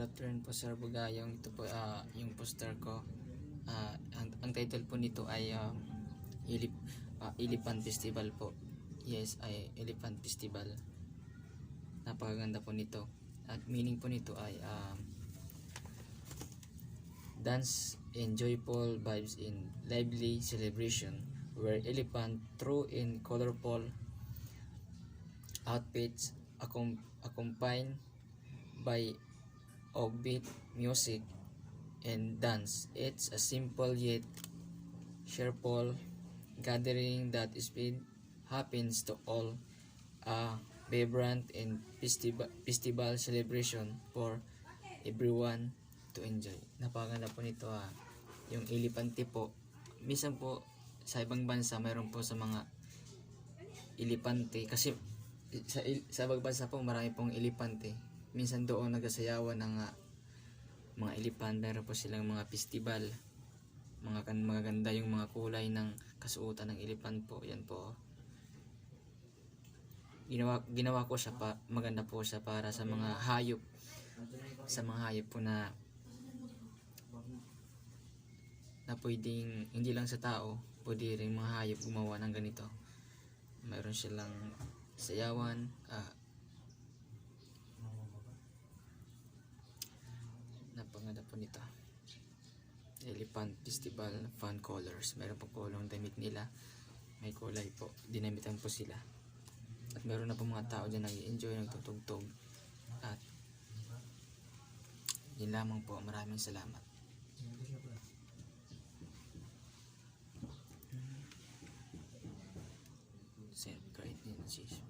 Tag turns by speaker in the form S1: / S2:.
S1: Good afternoon po Sir Bugayong. Ito po yung poster ko. Ang title po nito ay Elephant Festival po. Yes, ay Elephant Festival. Napakaganda po nito. At meaning po nito ay dance and joyful vibes in lively celebration where elephant through in colorful outfits accompanied by offbeat music and dance. It's a simple yet cheerful gathering that happens to all a vibrant and festival celebration for everyone to enjoy. Napakaganda po nito yung elepante po. Minsan po sa ibang bansa mayroon po sa mga elepante kasi sa ibang bansa po marami pong elepante. Minsan doon nagasayawan ng mga elephant. Meron po silang mga festival, magaganda yung mga kulay ng kasuotan ng elephant po. Yan po, ginawa ko siya maganda po siya para sa mga hayop, po na pwedeng hindi lang sa tao, pwede rin mga hayop gumawa ng ganito. Mayroon silang sayawan, napangada po nito. Elephant Festival Fun Colors. Mayroon po kulong damit nila, may kulay po, dinamitan po sila. At meron na po mga tao dyan nag-enjoy, nagtutugtog. At yun lamang po. Maraming salamat. Great news.